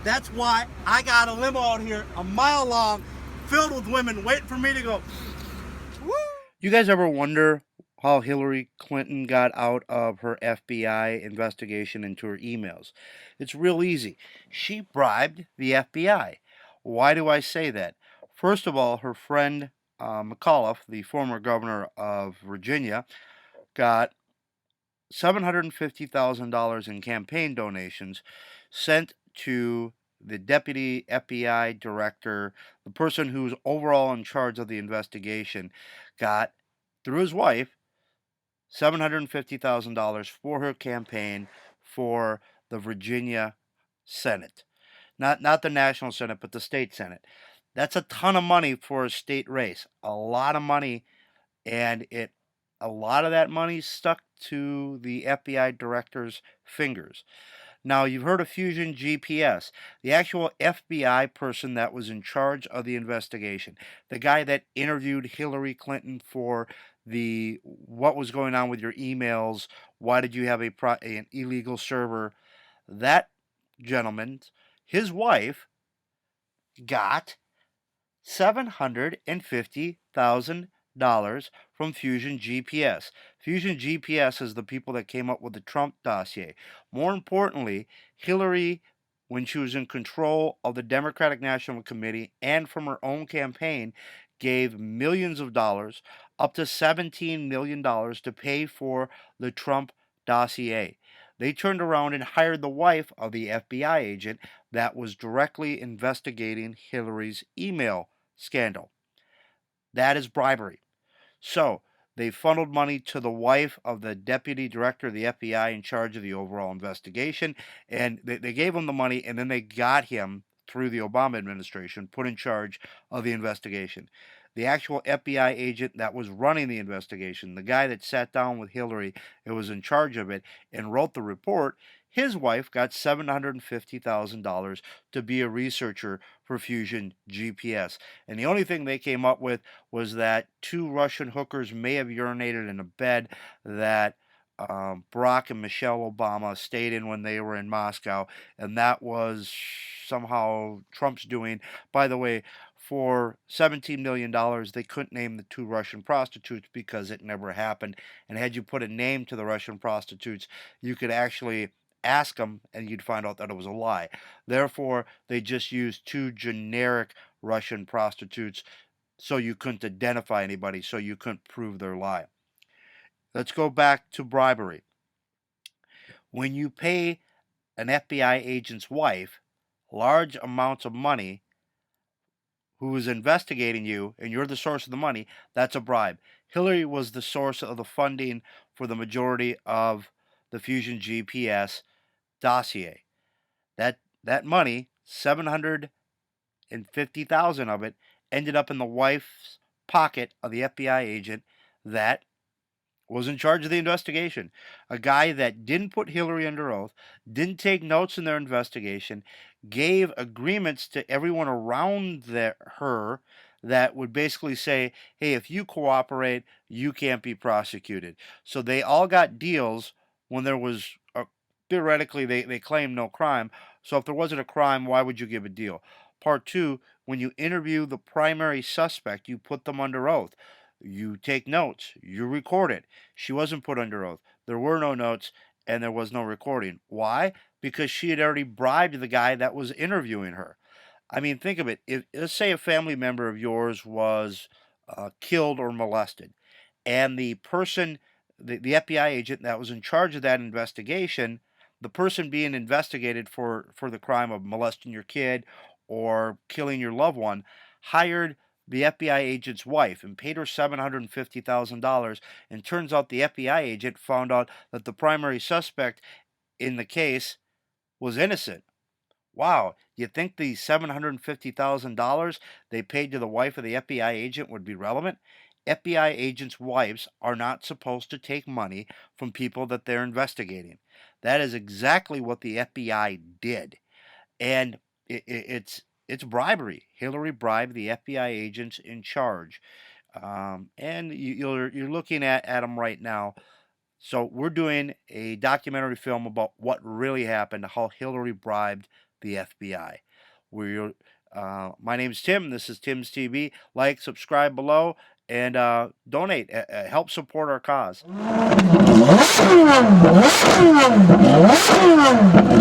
That's why I got a limo out here a mile long filled with women waiting for me to go. Woo! You guys ever wonder how Hillary Clinton got out of her FBI investigation into her emails? It's real easy. She bribed the FBI. Why do I say that? First of all, her friend McAuliffe, the former governor of Virginia, got $750,000 in campaign donations sent to the deputy FBI director, the person who's overall in charge of the investigation, got, through his wife, $750,000 for her campaign for the Virginia Senate. Not the National Senate, but the state Senate. That's a ton of money for a state race. A lot of money, and a lot of that money stuck to the FBI director's fingers. Now, you've heard of Fusion GPS, the actual FBI person that was in charge of the investigation, the guy that interviewed Hillary Clinton for the what was going on with your emails, why did you have an illegal server. That gentleman, his wife, got $750,000 from Fusion GPS. Fusion GPS is the people that came up with the Trump dossier. More importantly, Hillary, when she was in control of the Democratic National Committee and from her own campaign, gave millions of dollars, up to $17 million, to pay for the Trump dossier. They turned around and hired the wife of the FBI agent that was directly investigating Hillary's email scandal. That is bribery. So they funneled money to the wife of the deputy director of the FBI in charge of the overall investigation, and they gave him the money, and then they got him through the Obama administration put in charge of the investigation. The actual FBI agent that was running the investigation, the guy that sat down with Hillary and was in charge of it and wrote the report, his wife got $750,000 to be a researcher for Fusion GPS. And the only thing they came up with was that two Russian hookers may have urinated in a bed that Barack and Michelle Obama stayed in when they were in Moscow, and that was somehow Trump's doing. By the way, for $17 million, they couldn't name the two Russian prostitutes because it never happened. And had you put a name to the Russian prostitutes, you could actually ask them and you'd find out that it was a lie. Therefore, they just used two generic Russian prostitutes so you couldn't identify anybody, so you couldn't prove their lie. Let's go back to bribery. When you pay an FBI agent's wife large amounts of money who is investigating you and you're the source of the money, that's a bribe. Hillary was the source of the funding for the majority of the Fusion GPS dossier. That money, 750,000 of it, ended up in the wife's pocket of the FBI agent that was in charge of the investigation. A guy that didn't put Hillary under oath, didn't take notes in their investigation, gave agreements to everyone around her that would basically say, hey, if you cooperate, you can't be prosecuted. So they all got deals when there was, theoretically, they claimed no crime. So if there wasn't a crime, why would you give a deal? Part two, when you interview the primary suspect, you put them under oath. You take notes, you record it. She wasn't put under oath. There were no notes and there was no recording. Why? Because she had already bribed the guy that was interviewing her. I mean, think of it. If, let's say a family member of yours was killed or molested, and the person, the FBI agent that was in charge of that investigation, the person being investigated for the crime of molesting your kid or killing your loved one, hired the FBI agent's wife and paid her $750,000. And turns out the FBI agent found out that the primary suspect in the case was innocent. Wow, you think the $750,000 they paid to the wife of the FBI agent would be relevant? FBI agents' wives are not supposed to take money from people that they're investigating. That is exactly what the FBI did. And it's bribery. Hillary bribed the FBI agents in charge, and you're looking at them right now. So we're doing a documentary film about what really happened, how Hillary bribed the FBI. My name's Tim. This is Tim's TV. Like, subscribe below, and donate. Help support our cause.